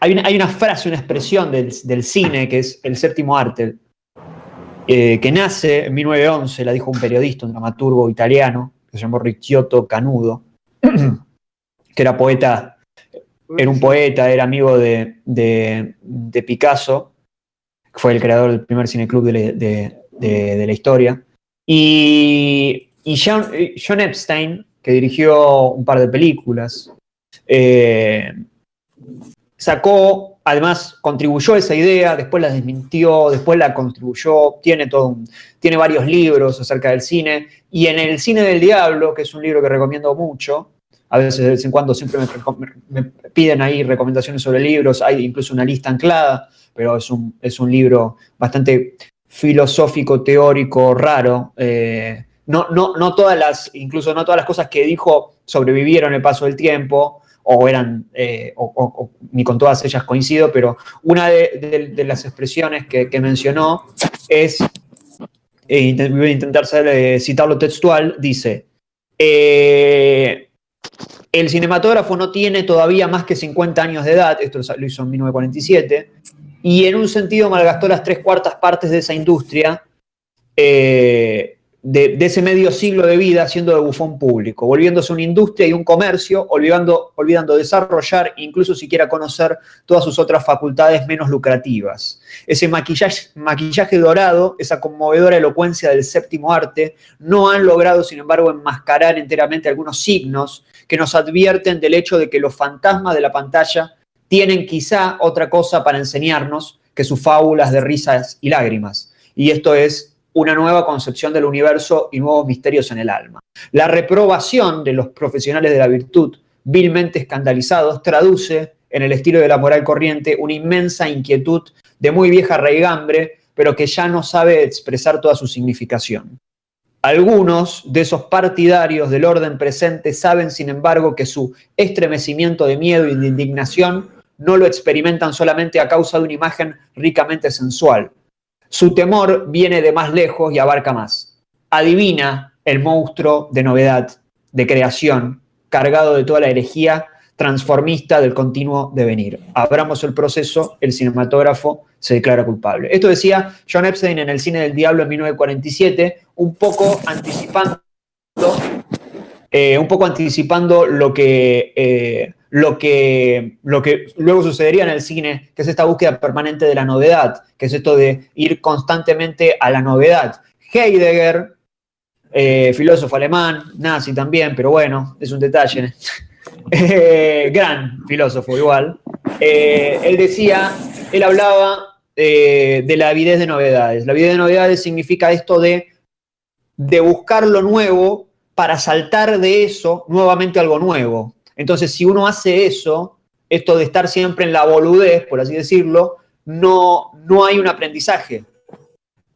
hay una frase, una expresión del cine que es el séptimo arte, que nace en 1911, la dijo un periodista, un dramaturgo italiano, que se llamó Ricciotto Canudo, que era poeta, era un poeta, era amigo de Picasso, que fue el creador del primer cineclub de la historia. Y John Epstein, que dirigió un par de películas, sacó, además contribuyó a esa idea, después la desmintió, después la contribuyó, tiene varios libros acerca del cine, y en El cine del diablo, que es un libro que recomiendo mucho, a veces de vez en cuando siempre me piden ahí recomendaciones sobre libros, hay incluso una lista anclada, pero es un libro bastante filosófico, teórico, raro. No todas las cosas que dijo sobrevivieron el paso del tiempo, ni con todas ellas coincido, pero una de las expresiones que mencionó es, voy a intentar citarlo textual, dice, el cinematógrafo no tiene todavía más que 50 años de edad, esto lo hizo en 1947, y en un sentido malgastó las 3/4 partes de esa industria, de ese medio siglo de vida siendo de bufón público, volviéndose una industria y un comercio, olvidando desarrollar, incluso siquiera conocer todas sus otras facultades menos lucrativas. Ese maquillaje dorado, esa conmovedora elocuencia del séptimo arte, no han logrado, sin embargo, enmascarar enteramente algunos signos que nos advierten del hecho de que los fantasmas de la pantalla tienen quizá otra cosa para enseñarnos que sus fábulas de risas y lágrimas. Y esto es una nueva concepción del universo y nuevos misterios en el alma. La reprobación de los profesionales de la virtud, vilmente escandalizados, traduce en el estilo de la moral corriente una inmensa inquietud de muy vieja raigambre, pero que ya no sabe expresar toda su significación. Algunos de esos partidarios del orden presente saben, sin embargo, que su estremecimiento de miedo y de indignación no lo experimentan solamente a causa de una imagen ricamente sensual. Su temor viene de más lejos y abarca más. Adivina el monstruo de novedad, de creación, cargado de toda la herejía transformista del continuo devenir. Abramos el proceso, el cinematógrafo se declara culpable. Esto decía John Epstein en El cine del diablo en 1947, un poco anticipando lo que luego sucedería en el cine, que es esta búsqueda permanente de la novedad, que es esto de ir constantemente a la novedad. Heidegger, filósofo alemán, nazi también, pero bueno, es un detalle. Gran filósofo igual. Él hablaba de la avidez de novedades. La avidez de novedades significa esto de buscar lo nuevo para saltar de eso nuevamente algo nuevo. Entonces, si uno hace eso, esto de estar siempre en la boludez, por así decirlo, no hay un aprendizaje.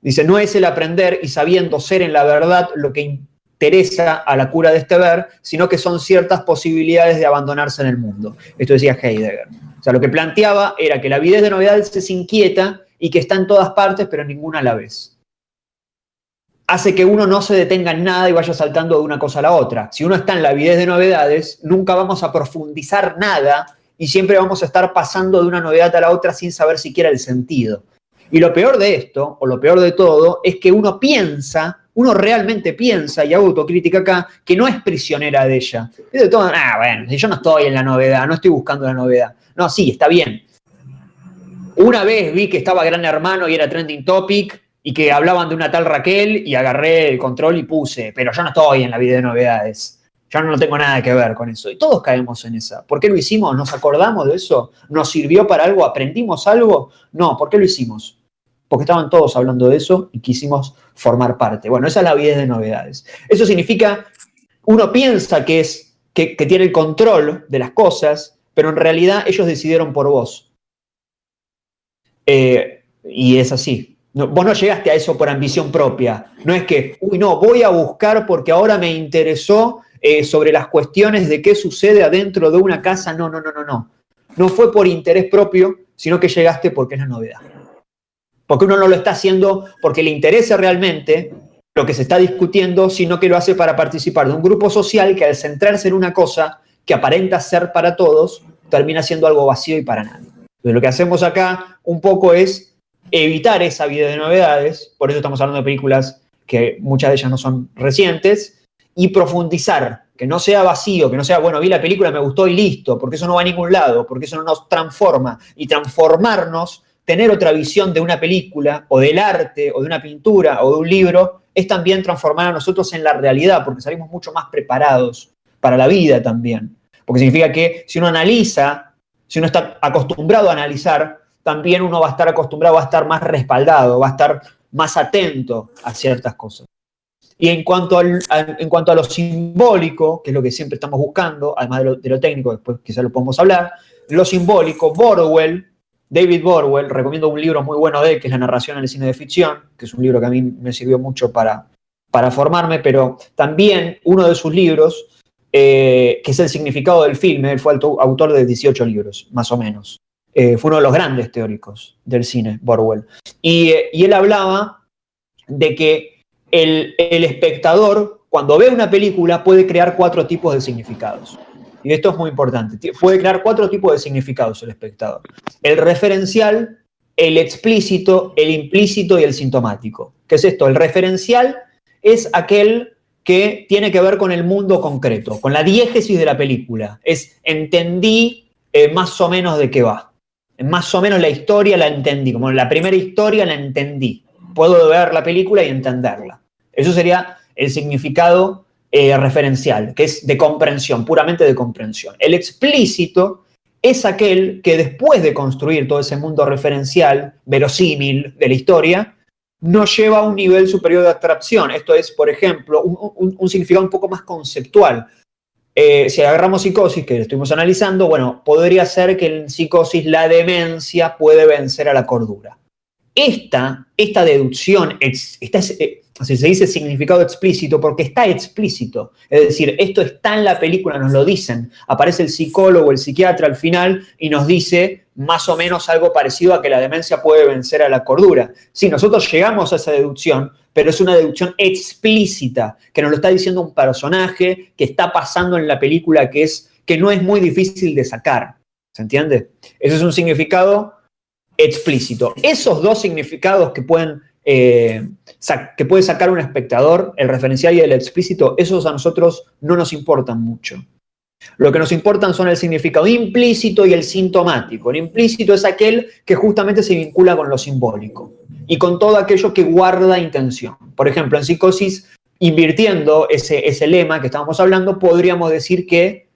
Dice, no es el aprender y sabiendo ser en la verdad lo que interesa a la cura de este ver, sino que son ciertas posibilidades de abandonarse en el mundo. Esto decía Heidegger. O sea, lo que planteaba era que la avidez de novedades es inquieta y que está en todas partes, pero ninguna a la vez. Hace que uno no se detenga en nada y vaya saltando de una cosa a la otra. Si uno está en la avidez de novedades, nunca vamos a profundizar nada y siempre vamos a estar pasando de una novedad a la otra sin saber siquiera el sentido. Y lo peor de esto, o lo peor de todo, es que uno realmente piensa, y hago autocrítica acá, que no es prisionera de ella. Es de todo, bueno, yo no estoy en la novedad, no estoy buscando la novedad. No, sí, está bien. Una vez vi que estaba Gran Hermano y era trending topic, y que hablaban de una tal Raquel, y agarré el control y puse, pero yo no estoy en la vida de novedades. Yo no tengo nada que ver con eso. Y todos caemos en esa. ¿Por qué lo hicimos? ¿Nos acordamos de eso? ¿Nos sirvió para algo? ¿Aprendimos algo? No, ¿por qué lo hicimos? Porque estaban todos hablando de eso y quisimos formar parte. Bueno, esa es la avidez de novedades. Eso significa, uno piensa que tiene el control de las cosas, pero en realidad ellos decidieron por vos. Y es así. No, vos no llegaste a eso por ambición propia. No es que, voy a buscar porque ahora me interesó sobre las cuestiones de qué sucede adentro de una casa. No. No fue por interés propio, sino que llegaste porque es la novedad. Porque uno no lo está haciendo porque le interesa realmente lo que se está discutiendo, sino que lo hace para participar de un grupo social que, al centrarse en una cosa que aparenta ser para todos, termina siendo algo vacío y para nadie. Entonces, lo que hacemos acá un poco es evitar esa vida de novedades, por eso estamos hablando de películas que muchas de ellas no son recientes, y profundizar, que no sea vacío, que no sea, bueno, vi la película, me gustó y listo, porque eso no va a ningún lado, porque eso no nos transforma. Y transformarnos, tener otra visión de una película, o del arte, o de una pintura, o de un libro, es también transformar a nosotros en la realidad, porque salimos mucho más preparados para la vida también. Porque significa que si uno analiza, si uno está acostumbrado a analizar, también uno va a estar acostumbrado, va a estar más respaldado, va a estar más atento a ciertas cosas. Y en cuanto a lo simbólico, que es lo que siempre estamos buscando, además de lo técnico, después quizás lo podemos hablar, lo simbólico, David Borwell, recomiendo un libro muy bueno de él, que es La narración en el cine de ficción, que es un libro que a mí me sirvió mucho para formarme, pero también uno de sus libros, que es El significado del filme, él fue autor de 18 libros, más o menos. Fue uno de los grandes teóricos del cine, Borwell. Y él hablaba de que el espectador, cuando ve una película, puede crear 4 tipos de significados. Y esto es muy importante. Puede crear 4 tipos de significados el espectador. El referencial, el explícito, el implícito y el sintomático. ¿Qué es esto? El referencial es aquel que tiene que ver con el mundo concreto, con la diégesis de la película. Es entendí más o menos de qué va. Más o menos la historia la entendí. Como la primera historia la entendí. Puedo ver la película y entenderla. Eso sería el significado referencial, que es de comprensión, puramente de comprensión. El explícito es aquel que después de construir todo ese mundo referencial, verosímil de la historia, nos lleva a un nivel superior de abstracción. Esto es, por ejemplo, un significado un poco más conceptual. Si agarramos Psicosis, que lo estuvimos analizando, bueno, podría ser que en Psicosis la demencia puede vencer a la cordura. Esta deducción, se dice significado explícito porque está explícito. Es decir, esto está en la película, nos lo dicen. Aparece el psicólogo, el psiquiatra al final y nos dice más o menos algo parecido a que la demencia puede vencer a la cordura. Sí, nosotros llegamos a esa deducción, pero es una deducción explícita, que nos lo está diciendo un personaje que está pasando en la película que no es muy difícil de sacar. ¿Se entiende? Eso es un significado explícito. Esos 2 significados que puede sacar un espectador, el referencial y el explícito, esos a nosotros no nos importan mucho. Lo que nos importan son el significado implícito y el sintomático. El implícito es aquel que justamente se vincula con lo simbólico y con todo aquello que guarda intención. Por ejemplo, en Psicosis, invirtiendo ese lema que estábamos hablando, podríamos decir que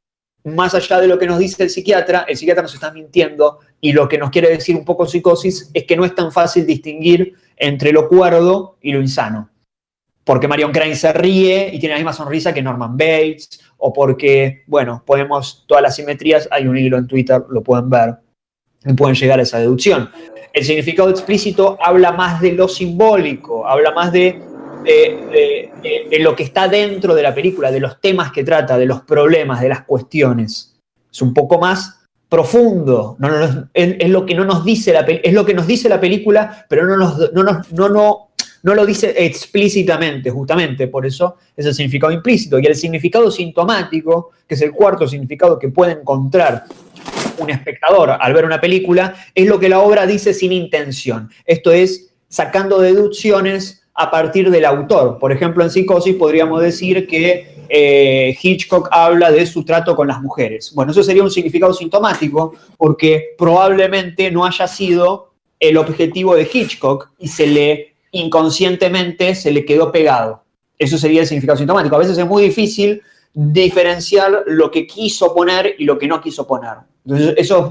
más allá de lo que nos dice el psiquiatra nos está mintiendo y lo que nos quiere decir un poco Psicosis es que no es tan fácil distinguir entre lo cuerdo y lo insano. Porque Marion Crane se ríe y tiene la misma sonrisa que Norman Bates, o porque, bueno, todas las simetrías, hay un hilo en Twitter, lo pueden ver, y pueden llegar a esa deducción. El significado explícito habla más de lo simbólico, habla más de lo que está dentro de la película, de los temas que trata, de los problemas, de las cuestiones. Es un poco más profundo, es lo que no nos dice es lo que nos dice la película, pero no lo dice explícitamente, justamente, por eso es el significado implícito. Y el significado sintomático, que es el 4º significado que puede encontrar un espectador al ver una película, es lo que la obra dice sin intención. Esto es, sacando deducciones a partir del autor. Por ejemplo, en Psicosis podríamos decir que Hitchcock habla de su trato con las mujeres. Bueno, eso sería un significado sintomático porque probablemente no haya sido el objetivo de Hitchcock y inconscientemente se le quedó pegado. Eso sería el significado sintomático. A veces es muy difícil diferenciar lo que quiso poner y lo que no quiso poner. Entonces, eso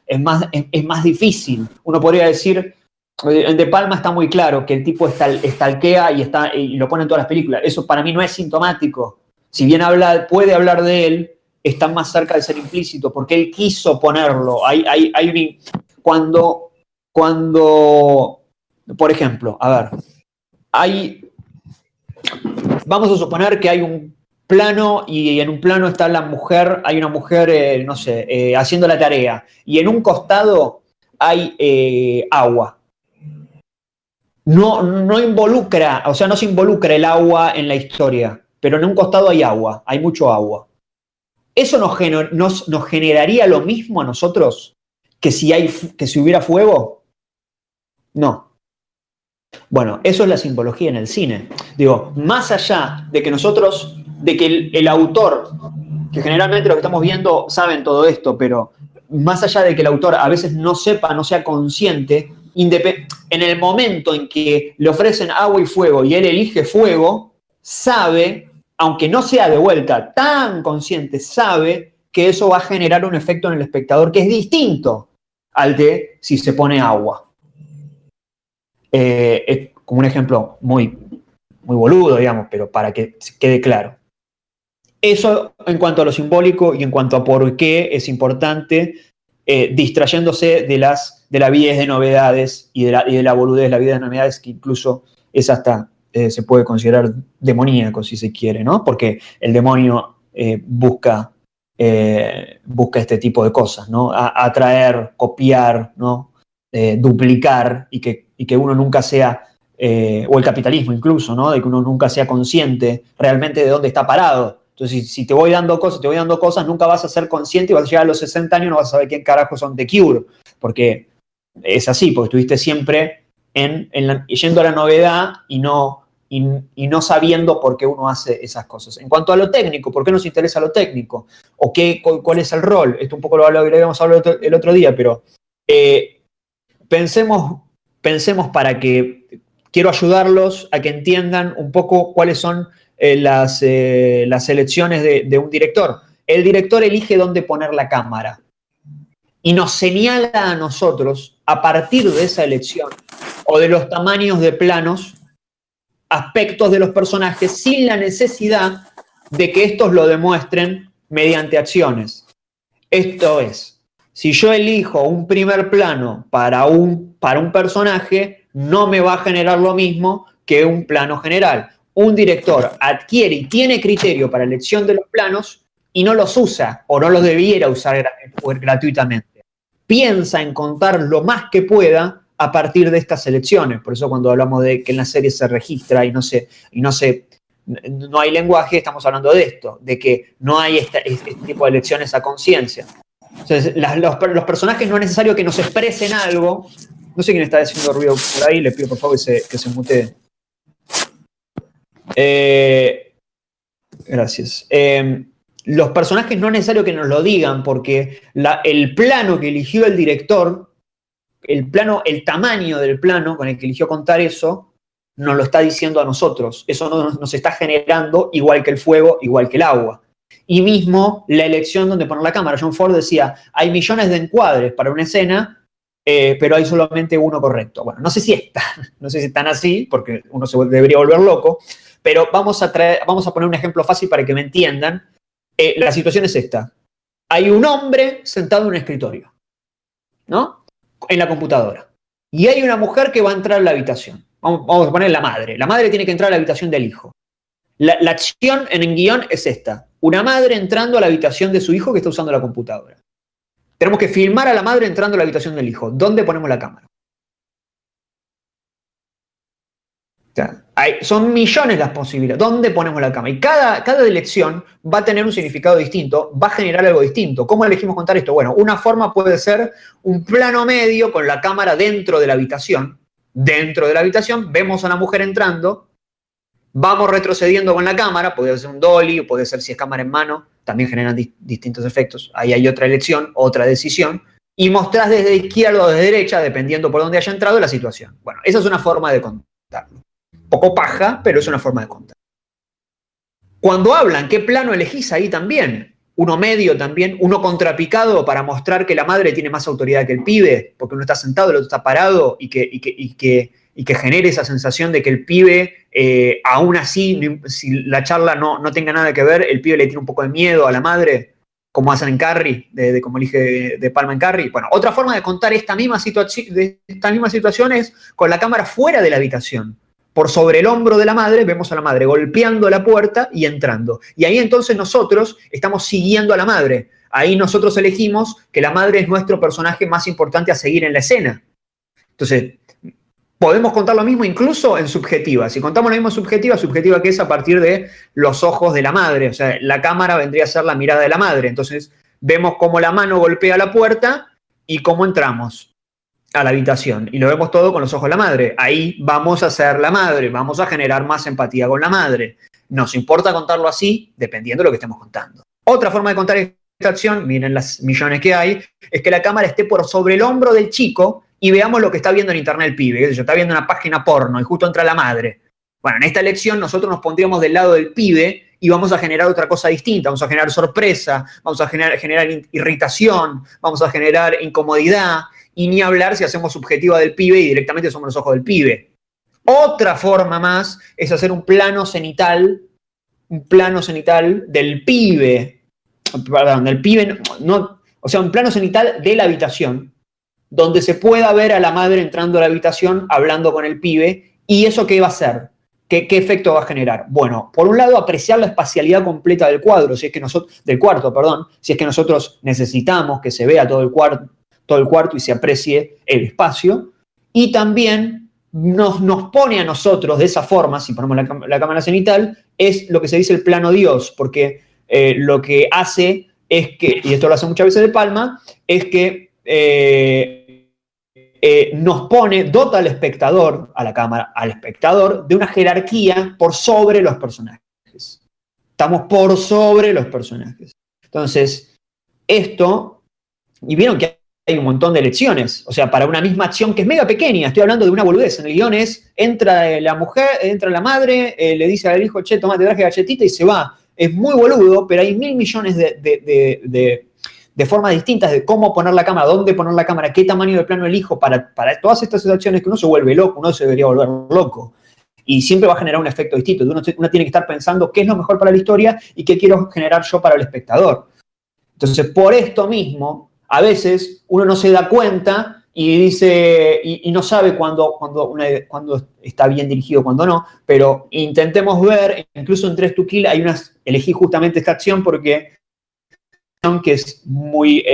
es más difícil. Uno podría decir, en De Palma está muy claro que el tipo estalquea y lo pone en todas las películas. Eso para mí no es sintomático. Si bien puede hablar de él, está más cerca de ser implícito, porque él quiso ponerlo. Cuando, por ejemplo, a ver, vamos a suponer que hay un plano y en un plano está hay una mujer, no sé, haciendo la tarea, y en un costado hay agua. No involucra, o sea, no se involucra el agua en la historia, pero en un costado hay agua, hay mucho agua. ¿Eso nos generaría lo mismo a nosotros que si hubiera fuego? No. Bueno, eso es la simbología en el cine. Digo, más allá de que nosotros, de que el autor, que generalmente los que estamos viendo saben todo esto, pero más allá de que el autor a veces no sepa, no sea consciente, en el momento en que le ofrecen agua y fuego y él elige fuego, sabe, aunque no sea de vuelta tan consciente, sabe que eso va a generar un efecto en el espectador que es distinto al de si se pone agua. Es como un ejemplo muy boludo, digamos, pero para que quede claro. Eso en cuanto a lo simbólico y en cuanto a por qué es importante, distrayéndose de la avidez de novedades y de la boludez de la vida de novedades, que incluso es hasta, se puede considerar demoníaco, si se quiere, ¿no? Porque el demonio busca este tipo de cosas, ¿no? Atraer, copiar, ¿no? Duplicar y que uno nunca sea, o el capitalismo incluso, ¿no? De que uno nunca sea consciente realmente de dónde está parado. Entonces, si te voy dando cosas, nunca vas a ser consciente y vas a llegar a los 60 años y no vas a saber quién carajo son The Cure, porque es así, porque estuviste siempre yendo a la novedad y no sabiendo por qué uno hace esas cosas. En cuanto a lo técnico, ¿por qué nos interesa lo técnico? ¿O cuál es el rol? Esto un poco lo habíamos hablado el otro día, pero pensemos para que quiero ayudarlos a que entiendan un poco cuáles son las elecciones de un director. El director elige dónde poner la cámara y nos señala a nosotros, a partir de esa elección o de los tamaños de planos, aspectos de los personajes sin la necesidad de que estos lo demuestren mediante acciones. Esto es, si yo elijo un primer plano para un personaje, no me va a generar lo mismo que un plano general. Un director adquiere y tiene criterio para elección de los planos y no los usa o no los debiera usar gratuitamente. Piensa en contar lo más que pueda a partir de estas elecciones. Por eso cuando hablamos de que en la serie se registra y no hay lenguaje, estamos hablando de esto, de que no hay este tipo de elecciones a conciencia. Entonces, los personajes no es necesario que nos expresen algo. No sé quién está haciendo ruido por ahí, le pido por favor que se mutee. Gracias. Los personajes no es necesario que nos lo digan porque el plano que eligió el director, el tamaño del plano con el que eligió contar eso, nos lo está diciendo a nosotros. Eso nos está generando igual que el fuego, igual que el agua. Y mismo la elección donde poner la cámara. John Ford decía, hay millones de encuadres para una escena, pero hay solamente uno correcto. Bueno, no sé si es tan así, porque uno se debería volver loco, pero vamos a poner un ejemplo fácil para que me entiendan. La situación es esta. Hay un hombre sentado en un escritorio, ¿no? En la computadora. Y hay una mujer que va a entrar a la habitación. Vamos a poner la madre. La madre tiene que entrar a la habitación del hijo. La acción en el guión es esta. Una madre entrando a la habitación de su hijo que está usando la computadora. Tenemos que filmar a la madre entrando a la habitación del hijo. ¿Dónde ponemos la cámara? O sea, son millones las posibilidades. ¿Dónde ponemos la cámara? Y cada elección va a tener un significado distinto, va a generar algo distinto. ¿Cómo elegimos contar esto? Bueno, una forma puede ser un plano medio con la cámara dentro de la habitación. Dentro de la habitación vemos a la mujer entrando, vamos retrocediendo con la cámara, puede ser un dolly, o puede ser si es cámara en mano, también generan distintos efectos. Ahí hay otra elección, otra decisión, y mostrás desde izquierda o desde derecha, dependiendo por dónde haya entrado, la situación. Bueno, esa es una forma de contarlo. Poco paja, pero es una forma de contar. Cuando hablan, ¿qué plano elegís? Ahí también. Uno medio también, uno contrapicado para mostrar que la madre tiene más autoridad que el pibe, porque uno está sentado, el otro está parado, y que genere esa sensación de que el pibe, aún así, si la charla no tenga nada que ver, el pibe le tiene un poco de miedo a la madre, como hacen en Carrie, como elige De Palma en Carrie. Bueno, otra forma de contar esta misma situación es con la cámara fuera de la habitación. Por sobre el hombro de la madre, vemos a la madre golpeando la puerta y entrando. Y ahí entonces nosotros estamos siguiendo a la madre. Ahí nosotros elegimos que la madre es nuestro personaje más importante a seguir en la escena. Entonces, podemos contar lo mismo incluso en subjetiva. Si contamos lo mismo en subjetiva que es a partir de los ojos de la madre. O sea, la cámara vendría a ser la mirada de la madre. Entonces, vemos cómo la mano golpea la puerta ¿Y cómo entramos a la habitación? Y lo vemos todo con los ojos de la madre. Ahí vamos a ser la madre, vamos a generar más empatía con la madre. Nos importa contarlo así, dependiendo de lo que estemos contando. Otra forma de contar esta acción, miren las millones que hay, es que la cámara esté por sobre el hombro del chico y veamos lo que está viendo en internet el pibe. Está viendo una página porno y justo entra la madre. Bueno, en esta lección nosotros nos pondríamos del lado del pibe y vamos a generar otra cosa distinta. Vamos a generar sorpresa, vamos a generar irritación, vamos a generar incomodidad, y ni hablar si hacemos subjetiva del pibe y directamente somos los ojos del pibe. Otra forma más es hacer un plano cenital del pibe, perdón, del pibe, no, o sea, un plano cenital de la habitación, donde se pueda ver a la madre entrando a la habitación, hablando con el pibe, y eso ¿qué va a hacer? ¿Qué efecto va a generar? Bueno, por un lado, apreciar la espacialidad completa del cuadro, si es que del cuarto, perdón, si es que nosotros necesitamos que se vea todo el cuarto y se aprecie el espacio, y también nos pone a nosotros de esa forma, si ponemos la cámara cenital, es lo que se dice el plano Dios, porque lo que hace es que, y esto lo hace muchas veces De Palma, es que nos dota al espectador, a la cámara, al espectador, de una jerarquía por sobre los personajes. Estamos por sobre los personajes. Entonces, esto, y vieron que hay un montón de lecciones, o sea, para una misma acción que es mega pequeña, estoy hablando de una boludez, en el guión entra la mujer, entra la madre, le dice al hijo, che, tomate, traje galletita y se va. Es muy boludo, pero hay 1000 millones de formas distintas de cómo poner la cámara, dónde poner la cámara, qué tamaño de plano elijo para todas estas acciones que uno se vuelve loco, uno se debería volver loco. Y siempre va a generar un efecto distinto. Uno tiene que estar pensando qué es lo mejor para la historia y qué quiero generar yo para el espectador. Entonces, por esto mismo, a veces uno no se da cuenta y dice, y no sabe cuándo está bien dirigido, cuándo no, pero intentemos ver, incluso en Dress to Kill elegí justamente esta acción porque que es muy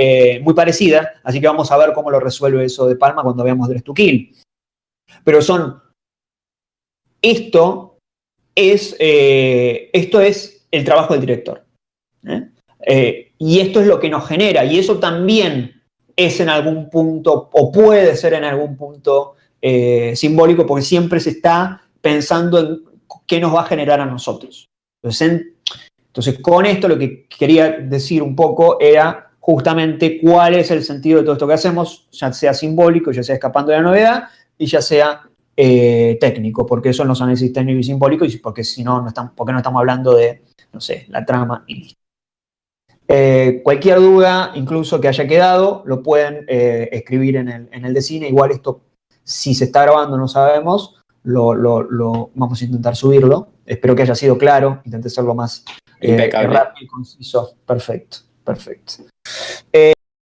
parecida, así que vamos a ver cómo lo resuelve eso De Palma cuando veamos Dress to Kill. Pero esto es el trabajo del director. Y esto es lo que nos genera, y eso también es en algún punto, o puede ser en algún punto simbólico, porque siempre se está pensando en qué nos va a generar a nosotros. Entonces, con esto lo que quería decir un poco era justamente cuál es el sentido de todo esto que hacemos, ya sea simbólico, ya sea escapando de la novedad, y ya sea técnico, porque eso son los análisis técnicos y simbólicos, y porque si no, porque no estamos hablando de, no sé, la trama y listo. Cualquier duda, incluso que haya quedado, lo pueden escribir en el de cine. Igual esto, si se está grabando, no sabemos, lo vamos a intentar subirlo. Espero que haya sido claro, intenté ser lo más rápido y conciso. Perfecto.